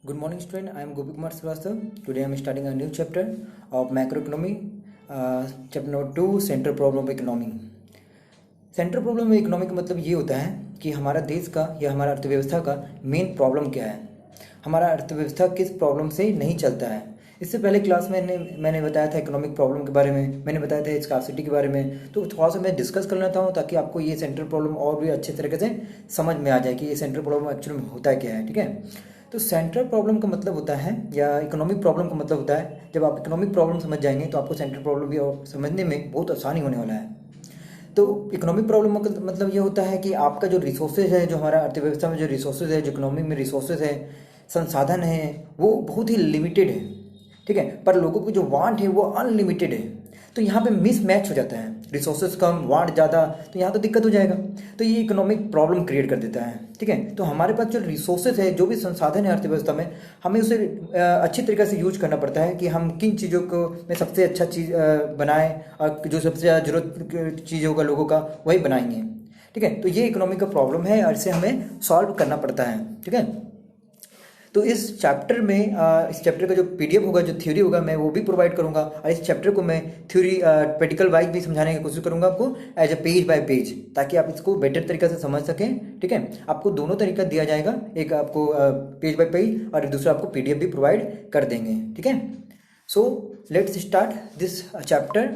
Good morning, student. I am Gopi Kumar Srivastava. Today I am starting a new chapter of macroeconomy, chapter number 2, central problem of economy. Central problem of economy का मतलब ये होता है कि हमारा देश का या हमारा अर्थव्यवस्था का मेन प्रॉब्लम क्या है, हमारा अर्थव्यवस्था किस प्रॉब्लम से नहीं चलता है। इससे पहले क्लास में मैंने बताया था इकोनॉमिक प्रॉब्लम के बारे में, मैंने बताया था स्कार्सिटी के बारे में। तो थोड़ा सा मैं डिस्कस कर लेता हूँ ताकि आपको ये सेंट्रल प्रॉब्लम और भी अच्छे तरीके से समझ में आ जाए कि ये सेंट्रल प्रॉब्लम एक्चुअली में होता क्या है। ठीक है, तो सेंट्रल प्रॉब्लम का मतलब होता है या इकोनॉमिक प्रॉब्लम का मतलब होता है, जब आप इकोनॉमिक प्रॉब्लम समझ जाएंगे तो आपको सेंट्रल प्रॉब्लम भी और समझने में बहुत आसानी होने वाला है। तो इकोनॉमिक प्रॉब्लम का मतलब ये होता है कि आपका जो रिसोर्सेज है, जो हमारा अर्थव्यवस्था में जो रिसोर्सेज है, जो इकोनॉमी में रिसोर्सेज है, संसाधन है, वो बहुत ही लिमिटेड है। ठीक है, पर लोगों की जो वांट है वो अनलिमिटेड है। तो यहाँ पे मिस मैच हो जाता है, रिसोर्सेज कम वांट ज़्यादा, तो यहाँ तो दिक्कत हो जाएगा। तो ये इकोनॉमिक प्रॉब्लम क्रिएट कर देता है। ठीक है, तो हमारे पास जो रिसोर्सेज है, जो भी संसाधन है अर्थव्यवस्था में, हमें उसे अच्छी तरीके से यूज करना पड़ता है कि हम किन चीज़ों को में सबसे अच्छा चीज़ बनाएं और जो सबसे ज़्यादा जरूरत चीज़ होगा लोगों का वही बनाएंगे। ठीक है, तो ये इकोनॉमिक का प्रॉब्लम है और इसे हमें सॉल्व करना पड़ता है। ठीक है, तो इस चैप्टर में इस चैप्टर का जो पीडीएफ होगा, जो थ्योरी होगा, मैं वो भी प्रोवाइड करूंगा और इस चैप्टर को मैं थ्योरी प्रैक्टिकल वाइज भी समझाने की कोशिश करूंगा आपको as a page by page, ताकि आप इसको बेटर तरीके से समझ सकें। ठीक है, आपको दोनों तरीका दिया जाएगा, एक आपको पेज बाय पेज और दूसरा आपको पीडीएफ भी प्रोवाइड कर देंगे। ठीक है, so let's start this chapter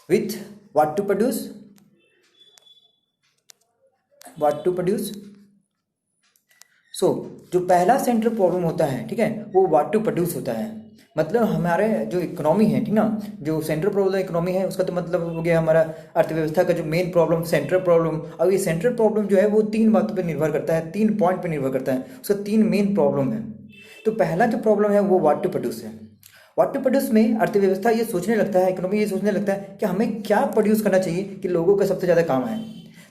with what to produce. जो पहला सेंट्रल प्रॉब्लम होता है, ठीक है, वो व्हाट टू प्रोड्यूस होता है। मतलब हमारे जो इकोनॉमी है, ठीक ना, जो सेंट्रल प्रॉब्लम इकोनॉमी है उसका तो मतलब हो गया हमारा अर्थव्यवस्था का जो मेन प्रॉब्लम सेंट्रल प्रॉब्लम। अब ये सेंट्रल प्रॉब्लम जो है वो तीन बातों पर निर्भर करता है, तीन पॉइंट पर निर्भर करता है, उसका तीन मेन प्रॉब्लम है। तो पहला जो प्रॉब्लम है वो व्हाट टू प्रोड्यूस है। व्हाट टू प्रोड्यूस में अर्थव्यवस्था ये सोचने लगता है, इकोनॉमी ये सोचने लगता है कि हमें क्या प्रोड्यूस करना चाहिए कि लोगों का सबसे ज़्यादा काम आए।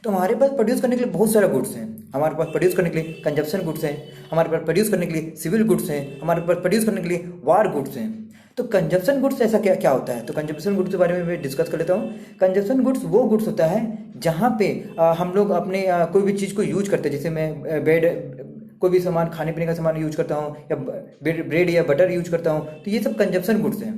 तो हमारे पास प्रोड्यूस करने के लिए बहुत सारा गुड्स हैं। हमारे पास प्रोड्यूस करने के लिए कंजप्शन गुड्स हैं, हमारे पास प्रोड्यूस करने के लिए सिविल गुड्स हैं, हमारे पास प्रोड्यूस करने के लिए वार गुड्स हैं। तो कंजप्शन गुड्स ऐसा क्या क्या होता है, तो कंजप्शन गुड्स के बारे में मैं डिस्कस कर लेता हूँ। कंजप्शन गुड्स वो गुड्स होता है जहाँ पे हम लोग अपने कोई भी चीज़ को यूज करते हैं। जैसे मैं कोई भी सामान, खाने पीने का सामान यूज करता हूँ या ब्रेड या बटर यूज करता हूँ, तो ये सब कंजप्शन गुड्स हैं।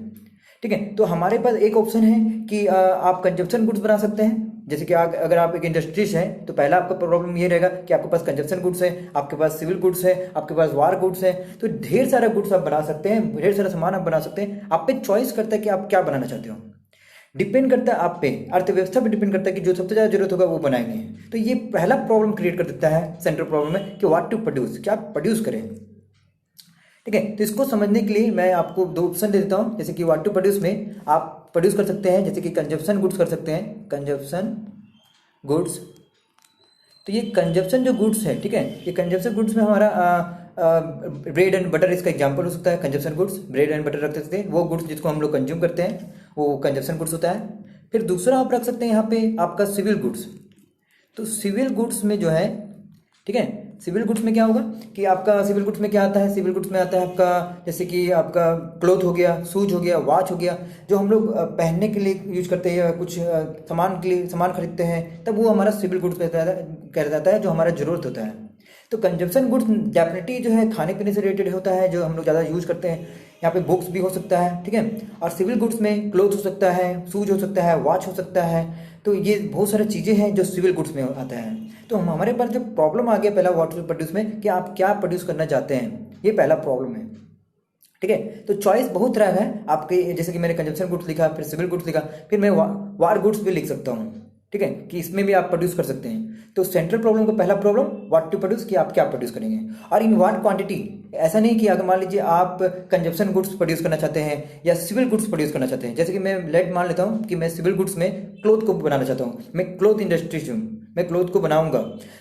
ठीक है, तो हमारे पास एक ऑप्शन है कि आप कंजप्शन गुड्स बना सकते हैं। जैसे कि अगर आप एक इंडस्ट्रीज हैं तो पहला आपका प्रॉब्लम ये रहेगा कि आपके पास कंजप्शन गुड्स है, आपके पास सिविल गुड्स है, आपके पास वार गुड्स है। तो ढेर सारा गुड्स आप बना सकते हैं, ढेर सारा सामान आप बना सकते हैं। आप पे चॉइस करता है कि आप क्या बनाना चाहते हो, डिपेंड करता है आप पे, अर्थव्यवस्था पे डिपेंड करता है कि जो सबसे ज़्यादा जरूरत होगा वो बनाएंगे। तो ये पहला प्रॉब्लम क्रिएट कर देता है सेंट्रल प्रॉब्लम में कि व्हाट टू प्रोड्यूस, क्या प्रोड्यूस करें। ठीक है, तो इसको समझने के लिए मैं आपको दो ऑप्शन दे देता हूं। जैसे कि व्हाट टू प्रोड्यूस में आप प्रोड्यूस कर सकते हैं, जैसे कि कंजप्शन गुड्स कर सकते हैं, कंजप्शन गुड्स। तो ये कंजप्शन जो गुड्स है, ठीक है, ये कंजप्शन गुड्स में हमारा ब्रेड एंड बटर इसका एग्जांपल हो सकता है। Consumption goods bread and butter रख सकते हैं, वो गुड्स जिसको हम लोग कंज्यूम करते हैं वो कंजप्शन गुड्स होता है। फिर दूसरा आप रख सकते हैं यहाँ पे आपका सिविल गुड्स। तो सिविल गुड्स में जो है, ठीक है, सिविल गुड्स में क्या होगा कि आपका सिविल गुड्स में क्या आता है, सिविल गुड्स में आता है आपका जैसे कि आपका क्लोथ हो गया, शूज हो गया, वॉच हो गया, जो हम लोग पहनने के लिए यूज करते हैं या कुछ सामान के लिए सामान खरीदते हैं, तब वो हमारा सिविल गुड्स कह जाता है, जो हमारा जरूरत होता है। तो कंजप्शन गुड्स डेफिनेटली जो है खाने पीने से रिलेटेड होता है, जो हम लोग ज़्यादा यूज करते हैं। यहाँ पे बुक्स भी हो सकता है, ठीक है, और सिविल गुड्स में क्लोथ हो सकता है, शूज हो सकता है, वॉच हो सकता है। तो ये बहुत सारी चीज़ें हैं जो सिविल गुड्स में आता है। तो हमारे पास जो प्रॉब्लम आ गया पहला व्हाट टू प्रोड्यूस में कि आप क्या प्रोड्यूस करना चाहते हैं, ये पहला प्रॉब्लम है। ठीक है, तो चॉइस बहुत तरह का है आपके, जैसे कि मैंने कंजप्शन गुड्स लिखा, फिर सिविल गुड्स लिखा, फिर मैं वार गुड्स भी लिख सकता हूँ। ठीक है, कि इसमें भी आप प्रोड्यूस कर सकते हैं। तो सेंट्रल प्रॉब्लम का पहला प्रॉब्लम व्हाट टू प्रोड्यूस, कि आप क्या प्रोड्यूस करेंगे और इन व्हाट क्वांटिटी। ऐसा नहीं कि अगर मान लीजिए आप कंजप्शन गुड्स प्रोड्यूस करना चाहते हैं या सिविल गुड्स प्रोड्यूस करना चाहते हैं। जैसे कि मैं लेट मान लेता हूँ कि मैं सिविल गुड्स में क्लोथ को बनाना चाहता हूँ, मैं क्लोथ इंडस्ट्री हूँ, मैं क्लोथ को बनाऊंगा।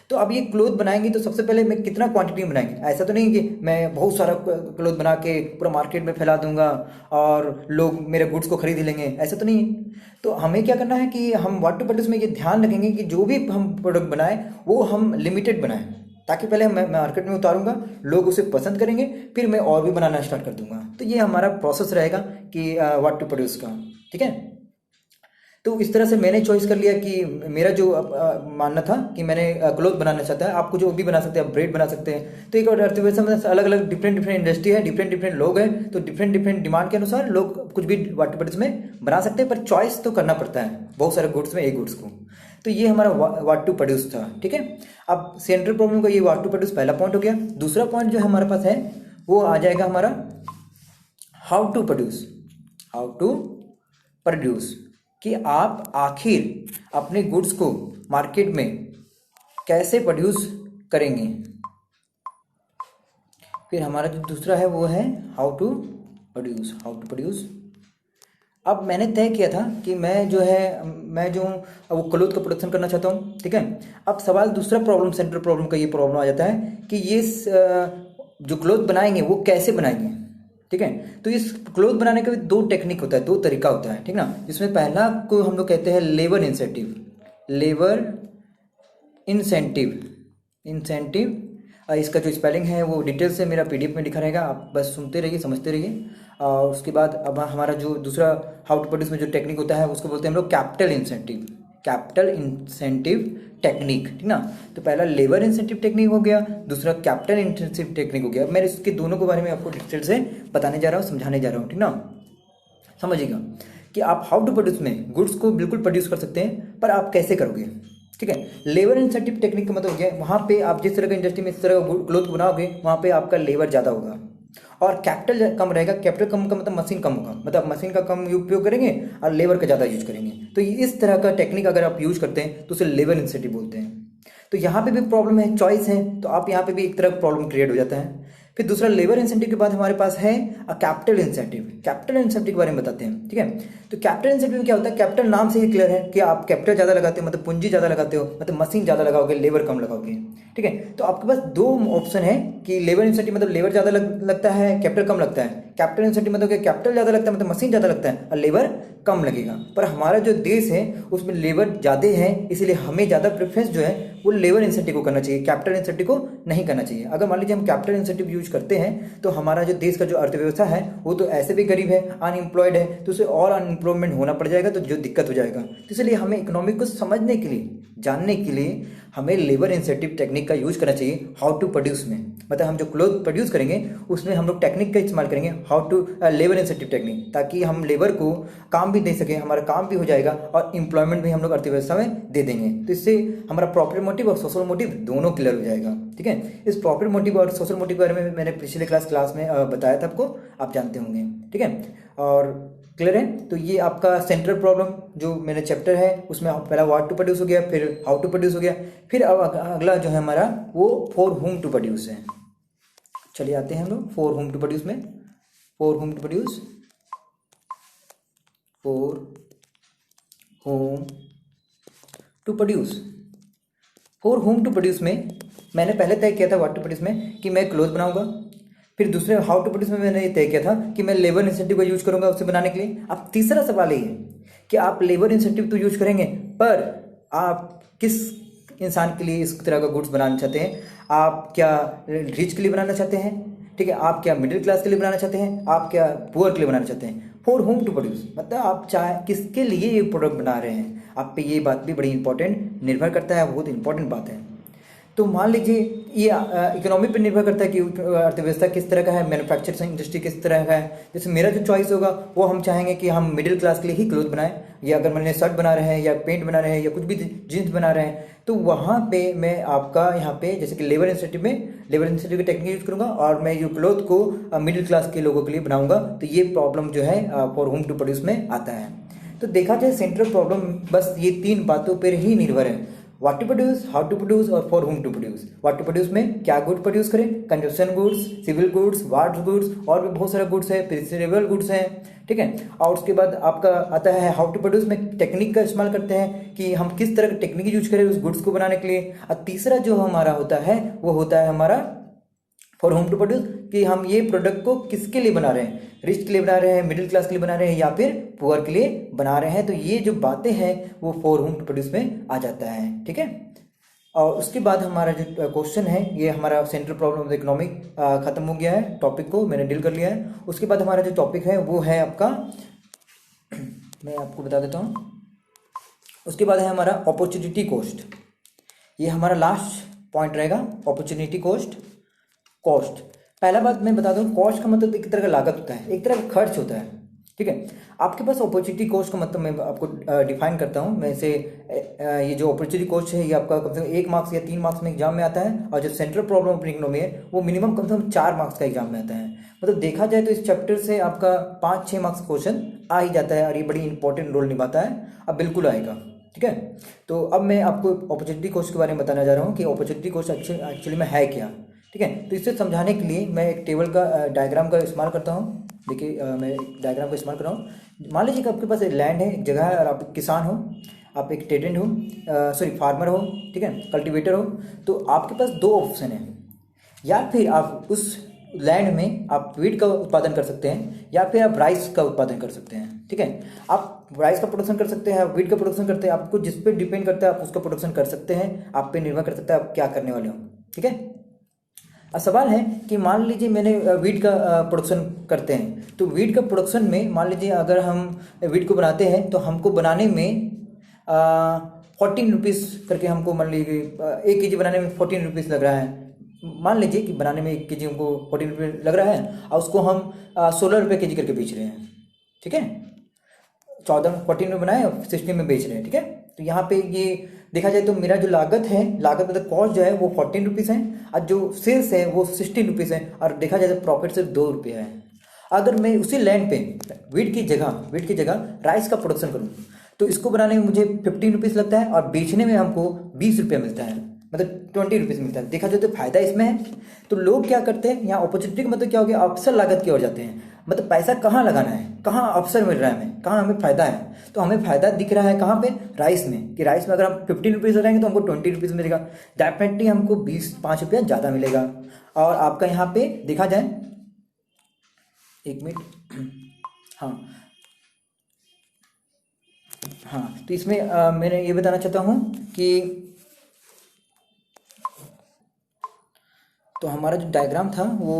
तो अब ये क्लोथ बनाएंगे तो सबसे पहले मैं कितना क्वांटिटी में बनाएंगे, ऐसा तो नहीं कि मैं बहुत सारा क्लोथ बना के पूरा मार्केट में फैला दूंगा और लोग मेरे गुड्स को खरीद लेंगे, ऐसा तो नहीं है। तो हमें क्या करना है कि हम व्हाट टू प्रोड्यूस में ये ध्यान रखेंगे कि जो भी हम प्रोडक्ट बनाएं वो हम लिमिटेड बनाएं, ताकि पहले मैं मार्केट में उतारूंगा, लोग उसे पसंद करेंगे, फिर मैं और भी बनाना स्टार्ट कर दूंगा। तो ये हमारा प्रोसेस रहेगा कि व्हाट टू प्रोड्यूस का। ठीक है, तो इस तरह से मैंने चॉइस कर लिया कि मेरा जो मानना था कि मैंने क्लोथ बनाना चाहता है, आपको जो भी बना सकते हैं, आप ब्रेड बना सकते हैं। तो एक और अर्थव्यवस्था में अलग अलग डिफरेंट डिफरेंट इंडस्ट्री है, डिफरेंट डिफरेंट लोग हैं, तो डिफरेंट डिफरेंट डिमांड के अनुसार लोग कुछ भी वाटर प्रोड्यूस में बना सकते हैं, पर चॉइस तो करना पड़ता है बहुत सारे गुड्स में एक गुड्स को। तो ये हमारा व्हाट टू प्रोड्यूस था, ठीक है। अब सेंट्रल प्रॉब्लम का ये व्हाट टू प्रोड्यूस पहला पॉइंट हो गया। दूसरा पॉइंट जो हमारे पास है वो आ जाएगा हमारा how to produce. How to produce कि आप आखिर अपने गुड्स को मार्केट में कैसे प्रोड्यूस करेंगे। फिर हमारा जो दूसरा है वो है how to produce. How to produce अब मैंने तय किया था कि मैं जो वो क्लोथ का प्रोडक्शन करना चाहता हूँ, ठीक है। अब सवाल दूसरा प्रॉब्लम, सेंट्रल प्रॉब्लम का ये प्रॉब्लम आ जाता है कि ये जो क्लोथ बनाएंगे वो कैसे बनाएंगे, ठीक है। तो इस क्लोथ बनाने का भी दो टेक्निक होता है, दो तरीका होता है, ठीक ना। जिसमें पहला को हम लोग कहते हैं लेबर इंसेंटिव। लेबर इंसेंटिव इसका जो स्पेलिंग है वो डिटेल से मेरा पीडीएफ में लिखा रहेगा, आप बस सुनते रहिए, समझते रहिए। और उसके बाद अब हमारा जो दूसरा हाउ टू प्रोड्यूस में जो टेक्निक होता है उसको बोलते हैं हम लोग कैपिटल इंसेंटिव टेक्निक, ठीक ना। तो पहला लेबर इंसेंटिव टेक्निक हो गया, दूसरा कैपिटल इंसेंटिव टेक्निक हो गया। मैं इसके दोनों के बारे में आपको डिटेल से बताने जा रहा हूँ, समझाने जा रहा हूँ, ठीक ना। समझिएगा कि आप हाउ टू प्रोड्यूस में गुड्स को बिल्कुल प्रोड्यूस कर सकते हैं, पर आप कैसे करोगे, ठीक है। लेबर इंसेंटिव टेक्निक का मतलब हो गया वहाँ पे आप जिस तरह का इंडस्ट्री में इस तरह का क्लोथ बनाओगे वहाँ पे आपका लेबर ज़्यादा होगा और कैपिटल कम रहेगा। कैपिटल कम का मतलब मशीन कम होगा, मतलब मशीन का कम उपयोग करेंगे और लेबर का ज़्यादा यूज करेंगे। तो इस तरह का टेक्निक अगर आप यूज करते हैं तो उसे लेबर इंसेंटिव बोलते हैं। तो यहाँ पे भी प्रॉब्लम है, चॉइस है, तो आप यहाँ पे भी एक तरह प्रॉब्लम क्रिएट हो जाता है। फिर दूसरा लेबर इंसेंटिव के बाद हमारे पास है कैपिटल इंसेंटिव। कैपिटल इंसेंटिव के बारे में बताते हैं, ठीक है। तो कैपिटल इंसेंटिव क्या होता है, कैपिटल नाम से ही क्लियर है कि आप कैपिटल ज़्यादा लगाते हो, मतलब पूंजी ज़्यादा लगाते हो, मतलब मशीन ज़्यादा लगाओगे, लेबर कम लगाओगे, ठीक है। तो आपके पास दो ऑप्शन है कि लेबर इंसेंटिव मतलब लेबर ज़्यादा लगता है, कैपिटल कम लगता है। कैपिटल इंसेंटिव मतलब कैपिटल ज़्यादा लगता है, मतलब मशीन ज़्यादा लगता है और लेबर कम लगेगा। पर हमारा जो देश है उसमें लेबर ज़्यादा है, इसलिए हमें ज़्यादा प्रेफरेंस जो है वो लेबर इंसेंटिव को करना चाहिए, कैपिटल इंसेंटिव को नहीं करना चाहिए। अगर मान लीजिए हम कैपिटल इंसेंटिव यूज करते हैं तो हमारा जो देश का जो अर्थव्यवस्था है वो तो ऐसे भी गरीब है, अनएम्प्लॉयड है, तो उसे और अनएम्प्लॉयमेंट होना पड़ जाएगा, तो जो दिक्कत हो जाएगा। तो इसलिए हमें इकोनॉमिक को समझने के लिए, जानने के लिए हमें लेबर इंसेंटिव टेक्निक का यूज करना चाहिए हाउ टू प्रोड्यूस में। मतलब हम जो क्लोथ प्रोड्यूस करेंगे उसमें हम लोग टेक्निक का इस्तेमाल करेंगे how to labour incentive technique, ताकि हम लेबर को काम भी दे सके, हमारा काम भी हो जाएगा और एम्प्लॉयमेंट भी हम लोग अर्थव्यवस्था में दे देंगे। तो इससे हमारा प्रॉफिट मोटिव और सोशल मोटिव दोनों क्लियर हो जाएगा, ठीक है। इस प्रॉफिट मोटिव और सोशल मोटिव के बारे में मैंने पिछले क्लास में बताया था आपको, आप जानते होंगे, ठीक है। और क्लियर है। तो ये आपका सेंट्रल प्रॉब्लम जो मेरा चैप्टर है उसमें पहला व्हाट टू प्रोड्यूस हो गया, फिर हाउ टू प्रोड्यूस हो गया, फिर अब अगला जो है हमारा वो फॉर होम टू प्रोड्यूस है। चलिए आते हैं हम लोग फॉर होम टू प्रोड्यूस में। For whom to produce, for whom to produce. For whom to produce में मैंने पहले तय किया था व्हाट टू प्रोड्यूस में कि मैं क्लोथ बनाऊंगा। फिर दूसरे हाउ टू प्रोड्यूस में मैंने ये तय किया था कि मैं लेबर इंसेंटिव का यूज करूंगा उसे बनाने के लिए। अब तीसरा सवाल ये है कि आप लेबर इंसेंटिव तो यूज करेंगे, पर आप किस इंसान के लिए इस तरह का गुड्स बनाना चाहते हैं। आप क्या रिच के लिए बनाना चाहते हैं, ठीक है, आप क्या मिडिल क्लास के लिए बनाना चाहते हैं, आप क्या पुअर के लिए बनाना चाहते हैं। फॉर होम टू प्रोड्यूस मतलब आप चाहे किसके लिए ये प्रोडक्ट बना रहे हैं, आप पे ये बात भी बड़ी इंपॉर्टेंट निर्भर करता है, बहुत इंपॉर्टेंट बात है। तो मान लीजिए ये इकोनॉमी पर निर्भर करता है कि अर्थव्यवस्था किस तरह का है, मैन्युफैक्चरिंग इंडस्ट्री किस तरह का है। जैसे मेरा जो चॉइस होगा वो हम चाहेंगे कि हम मिडिल क्लास के लिए ही क्लोथ बनाएं, या अगर मैंने शर्ट बना रहे हैं या पेंट बना रहे हैं या कुछ भी जीन्स बना रहे हैं, तो वहाँ पे मैं आपका यहाँ पे जैसे कि लेबर इंसेंटिव में लेबर इंसेंटिव की टेक्निक यूज करूँगा और मैं जो क्लोथ को मिडिल क्लास के लोगों के लिए बनाऊंगा। तो ये प्रॉब्लम जो है फॉर होम टू प्रोड्यूस में आता है। तो देखा जाए सेंट्रल प्रॉब्लम बस ये तीन बातों पर ही निर्भर है, what to produce, how to produce और for whom to produce. What to produce में क्या गुड प्रोड्यूस करें, consumption goods, civil goods, war goods, और भी बहुत सारे गुड्स है, पेरिशेबल गुड्स हैं, ठीक है। और उसके बाद आपका आता है हाउ टू प्रोड्यूस में टेक्निक का इस्तेमाल करते हैं कि हम किस तरह की टेक्निक यूज करें उस गुड्स को बनाने के लिए। और तीसरा जो हमारा होता है वो होता है हमारा फॉर होम टू प्रोड्यूस कि हम ये प्रोडक्ट को किसके लिए बना रहे हैं, रिच के लिए बना रहे हैं, मिडिल क्लास के लिए बना रहे हैं या फिर पुअर के लिए बना रहे हैं। तो ये जो बातें हैं वो फॉर होम टू प्रोड्यूस में आ जाता है, ठीक है। और उसके बाद हमारा जो क्वेश्चन है ये हमारा सेंट्रल प्रॉब्लम ऑफ इकोनॉमिक खत्म हो गया है, टॉपिक को मैंने डील कर लिया है। उसके बाद हमारा जो टॉपिक है वो है आपका मैं आपको बता देता हूँ, उसके बाद है हमारा अपॉर्चुनिटी कॉस्ट। ये हमारा लास्ट पॉइंट रहेगा, अपॉर्चुनिटी कॉस्ट। कॉस्ट, पहला बात मैं बता दूं, कॉस्ट का मतलब एक तरह का लागत होता है, एक तरह का खर्च होता है, ठीक है। आपके पास अपॉर्चुनिटी कॉस्ट का मतलब मैं आपको डिफाइन करता हूँ। मैं इसे ये जो अपॉर्चुनिटी कॉस्ट है ये आपका कम से कम 1 मार्क्स या 3 मार्क्स में एग्जाम में आता है, और जो सेंट्रल प्रॉब्लम ऑफ इकोनॉमी है वो मिनिमम कम से कम 4 मार्क्स का एग्जाम में आता है। मतलब देखा जाए तो इस चैप्टर से आपका 5-6 मार्क्स क्वेश्चन आ ही जाता है, और ये बड़ी इंपॉर्टेंट रोल निभाता है, अब बिल्कुल आएगा, ठीक है। तो अब मैं आपको अपॉर्चुनिटी कॉस्ट के बारे में बताना जा रहा हूँ कि अपॉर्चुनिटी कॉस्ट एक्चुअली में है क्या, ठीक है। तो इसे समझाने के लिए मैं एक टेबल का डायग्राम का इस्तेमाल करता हूँ। देखिए मैं एक डायग्राम का इस्तेमाल कर रहा हूँ। मान लीजिए कि आपके पास एक लैंड है, एक जगह है, और आप एक किसान हो, आप एक ट्रेडेंट हो, सॉरी फार्मर हो, ठीक है, कल्टीवेटर हो। तो आपके पास 2 ऑप्शन है, या फिर आप उस लैंड में आप वीट का उत्पादन कर सकते हैं, या फिर आप राइस का उत्पादन कर सकते हैं, ठीक है। आप राइस का प्रोडक्शन कर सकते हैं, आप वीट का प्रोडक्शन करते हैं, आपको जिस पे डिपेंड करता है आप उसका प्रोडक्शन कर सकते हैं, आप पे निर्भर कर सकता है आप क्या करने वाले हो, ठीक है। अब सवाल है कि मान लीजिए मैंने वीट का प्रोडक्शन करते हैं, तो वीट का प्रोडक्शन में मान लीजिए अगर हम वीट को बनाते हैं तो हमको बनाने में 14 रुपीज़ करके हमको मान लीजिए 1 केजी बनाने में 14 रुपीज़ लग रहा है। मान लीजिए कि बनाने में 1 केजी हमको 14 रुपये लग रहा है, और उसको हम 16 रुपये केजी करके बेच रहे हैं, ठीक है। 14 में बनाए और 16 में बेच रहे हैं, ठीक है। तो यहाँ पे ये देखा जाए तो मेरा जो लागत है, लागत मतलब कॉस्ट जो है वो 14 रुपीज़ है, और जो सेल्स है वो 16 रुपीज़ है, और देखा जाए तो प्रॉफिट सिर्फ 2 रुपये है। अगर मैं उसी लैंड पे वीट की जगह राइस का प्रोडक्शन करूँ तो इसको बनाने में मुझे 15 रुपीज़ लगता है, और बेचने में हमको 20 रुपये मिलता है, मतलब 20 रुपीज़ मिलता है। देखा जाए तो फायदा इसमें है। तो लोग क्या करते हैं, यहाँ अपॉर्चुनिटी का मतलब क्या हो गया, अवसर लागत की ओर जाते हैं। मतलब पैसा कहाँ लगाना है, कहाँ अवसर मिल रहा है हमें, कहाँ हमें फायदा है। तो हमें फायदा दिख रहा है कहाँ पे, राइस में, कि राइस में अगर हम 15 रुपीज़ लगाएंगे तो हमको 20 रुपीज़ मिलेगा, डेफिनेटली हमको 5 रुपया ज़्यादा मिलेगा। और आपका यहाँ पे देखा जाए, 1 मिनट, हाँ, तो इसमें मैंने ये बताना चाहता हूँ कि तो हमारा जो डायग्राम था वो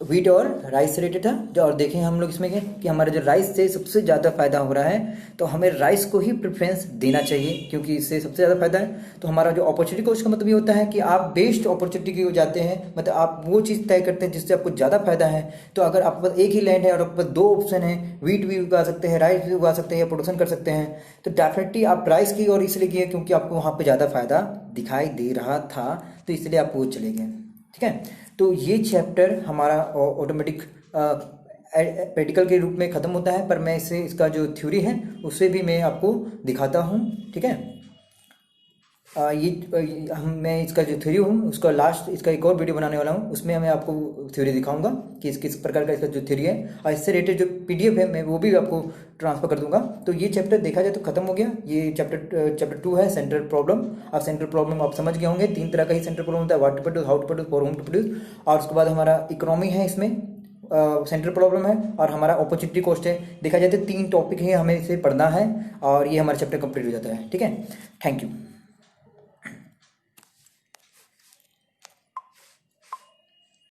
वीट और राइस से रिलेटेड था। जो और देखें हम लोग इसमें कि हमारा जो राइस से सबसे ज़्यादा फायदा हो रहा है, तो हमें राइस को ही प्रेफरेंस देना चाहिए क्योंकि इससे सबसे ज़्यादा फायदा है। तो हमारा जो अपॉर्चुनिटी कॉस्ट का मतलब ये होता है कि आप बेस्ट अपॉर्चुनिटी की ओर जाते हैं, मतलब आप वो चीज़ तय करते हैं जिससे आपको ज़्यादा फायदा है। तो अगर आपके पास एक ही लैंड है और आपके पास 2 ऑप्शन है, वीट भी उगा सकते हैं, राइस भी उगा सकते हैं या प्रोडक्शन कर सकते हैं, तो डेफिनेटली आप राइस की ओर इसलिए किए क्योंकि आपको वहाँ पर ज़्यादा फायदा दिखाई दे रहा था, तो इसलिए आप वो चले गए, ठीक है। तो ये चैप्टर हमारा ऑटोमेटिक प्रैक्टिकल के रूप में ख़त्म होता है, पर मैं इसे इसका जो थ्योरी है उसे भी मैं आपको दिखाता हूँ, ठीक है। मैं इसका जो थ्योरी हूँ उसका लास्ट इसका एक और वीडियो बनाने वाला हूँ, उसमें मैं आपको थ्योरी दिखाऊंगा कि किस प्रकार का इसका जो थ्योरी है, और इससे रिलेटेड जो PDF है मैं वो भी आपको ट्रांसफर कर दूंगा। तो ये चैप्टर देखा जाए तो खत्म हो गया। ये चैप्टर 2 है सेंट्रल प्रॉब्लम। अब सेंट्रल प्रॉब्लम आप समझ गए होंगे, 3 तरह का ही सेंट्रल प्रॉब्लम होता है, what to produce, how to produce, for whom to produce. और उसके बाद हमारा इकोनॉमी है, इसमें सेंट्रल प्रॉब्लम है, और हमारा अपॉर्चुनिटी कॉस्ट है। देखा जाए तो 3 टॉपिक है, हमें इसे पढ़ना है, और ये हमारा चैप्टर कंप्लीट हो जाता है, ठीक है। Thank you.